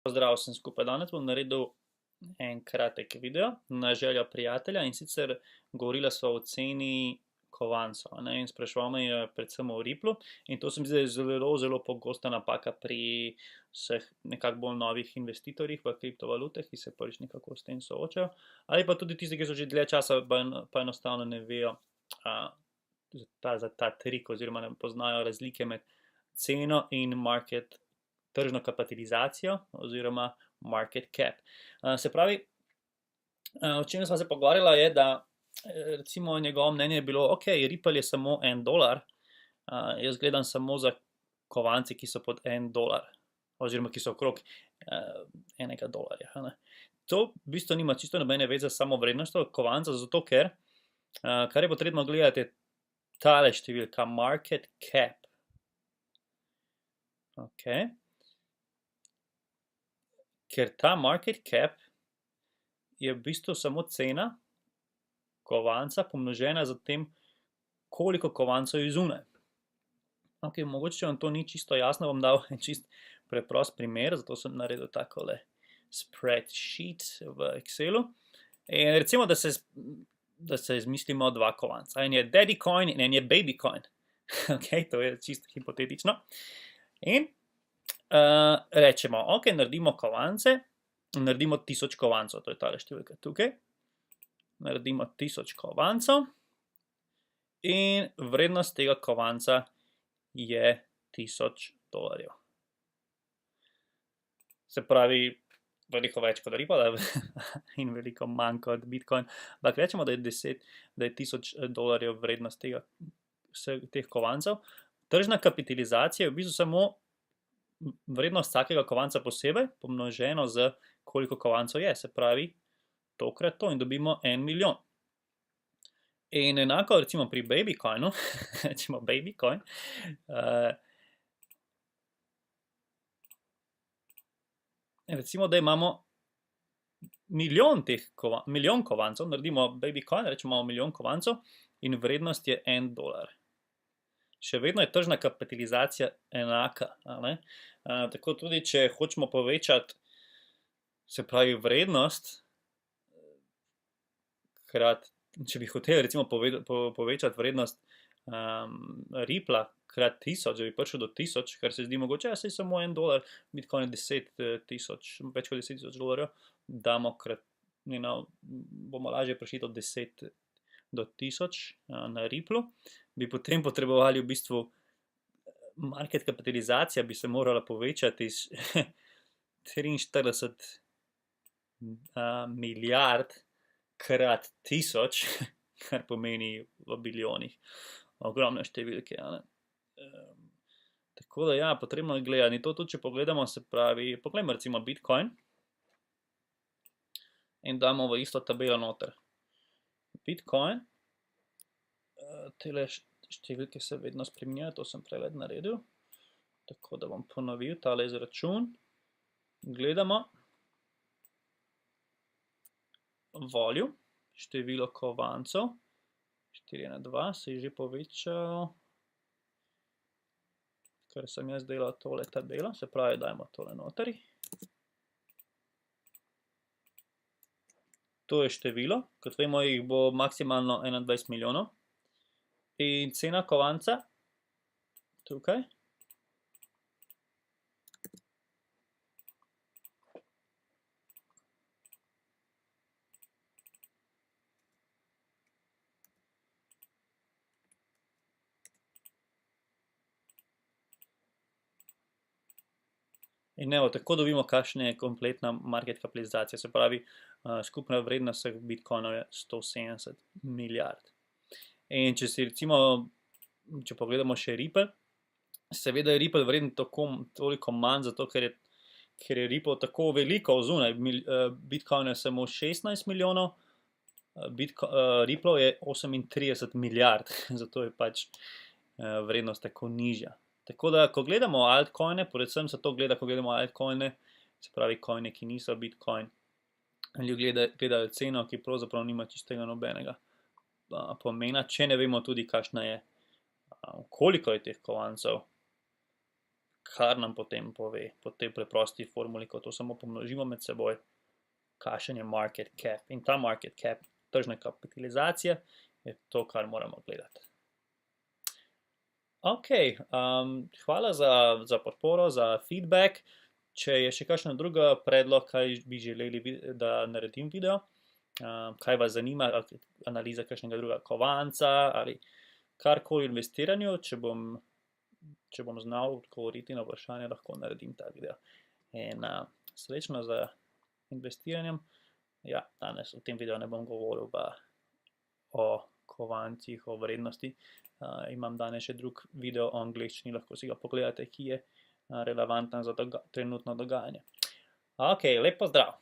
Pozdrav vsem skupaj, danes bom naredil en kratek video na željo prijatelja, in sicer govorila sva o ceni kovancev, in spraševal me je predvsem o Ripplu, in to se mi zdi zelo pogosta napaka pri vseh nekako bolj novih investitorjih v kriptovalute, ki se prvič nekako s tem soočajo, ali pa tudi tisti, ki so že dlje časa pa enostavno ne vejo za ta trik oziroma ne poznajo razlike med ceno in tržno kapitalizacijo oziroma market cap. Se pravi, o čem sva se pogovarjala je, da recimo njegovo mnenje je bilo, ok, Ripple je samo $1, jaz gledam samo za kovance, ki so pod $1, oziroma ki so okrog $1. To v bistvu nima čisto nobene veze samo vrednostjo kovanca, zato ker, kar je potrebno gledati, je tale številka, market cap. Ok. Ker ta market cap je v bistvu samo cena kovanca pomnožena z tem, koliko kovancev je zunaj. Ok, mogoče, če vam to ni čisto jasno, bom dal en čist preprost primer, zato sem naredil takole spreadsheet v Excelu. In recimo, da se izmislimo dva kovanca. En je daddy coin in en je baby coin. Ok, to je čisto hipotetično. In rečemo, ok, naredimo kovance, naredimo 1000 kovancov, to je tale številka tukaj. Naredimo 1000 kovancov in vrednost tega kovanca je $1000. Se pravi, veliko več kot Ripple in veliko manj kot Bitcoin. Ampak rečemo, da je $1000 vrednost teh kovancev. Tržna kapitalizacija je v bistvu samo vrednost vsakega kovanca posebej pomnoženo z koliko kovancev je. Se pravi, tokrat to in dobimo 1 milijon. In enako recimo pri babycoinu, recimo babycoin, recimo, da imamo milijon kovancev, naredimo babycoin, rečemo, imamo milijon kovancev in vrednost je $1. Še vedno je tržna kapitalizacija enaka. Tako tudi, če hočemo povečati, se pravi, vrednost, če bi hoteli recimo povečati vrednost Rippla krat 1000, da bi prišel do 1000, kar se zdi mogoče, saj samo $1, Bitcoin je 10 000, več kot $10,000, damo bomo lažje prišli od 10 do 1000 na Ripplu, bi potem potrebovali v bistvu market kapitalizacija bi se morala povečati iz 43 milijard krat 1000, kar pomeni v bilijonih. Ogromne številke. Tako da ja, potrebno je gledati. To tudi, če pogledamo, se pravi, pogledamo recimo Bitcoin in damo v isto tabelo noter. Bitcoin, tele številke se vedno spreminjajo, to sem pregled naredil, tako da bom ponovil tale izračun. Gledamo volume, število kovancev, 4 na 2 se je že povečal, ker sem jaz delal tole tabelo, se pravi, dajmo tole notri. To je število, kot vemo, jih bo maksimalno 21 milijonov. In cena kovanca, tukaj, in evo, tako dobimo, kakšna je kompletna market kapitalizacija, se pravi, skupna vrednost vseh bitcoinov je 170 milijard. In če si recimo, če pogledamo še Ripple, seveda je Ripple vreden toliko manj, zato ker je Ripple tako veliko zunaj, Bitcoin je samo 16 milijonov, Ripple je 38 milijard, zato je pač vrednost tako nižja. Tako da, ko gledamo altcoine, predvsem se to gleda, ko gledamo altcoine, se pravi coine, ki niso Bitcoin, ljudje gledajo ceno, ki pravzaprav nima čistega nobenega pomena, če ne vemo tudi, kakšna je, koliko je teh kovancev, kar nam potem pove po tej preprosti formuli, ko to samo pomnožimo med seboj, kakšen je market cap. In ta market cap, tržna kapitalizacija, je to, kar moramo gledati. Ok, hvala za podporo, za feedback. Če je še kakšen druga predlog, kaj bi želeli, da naredim video, kaj vas zanima, analiza kakšnega druga kovanca ali karkoli v investiranju, če bom znal odgovoriti na vprašanje, lahko naredim ta video. In srečno z investiranjem. Ja, danes v tem videu ne bom govoril o kovancih, o vrednosti. Imam danes še drug video o angleščini, lahko si ga pogledate, ki je relevanten za trenutno dogajanje. Ok, lep pozdrav!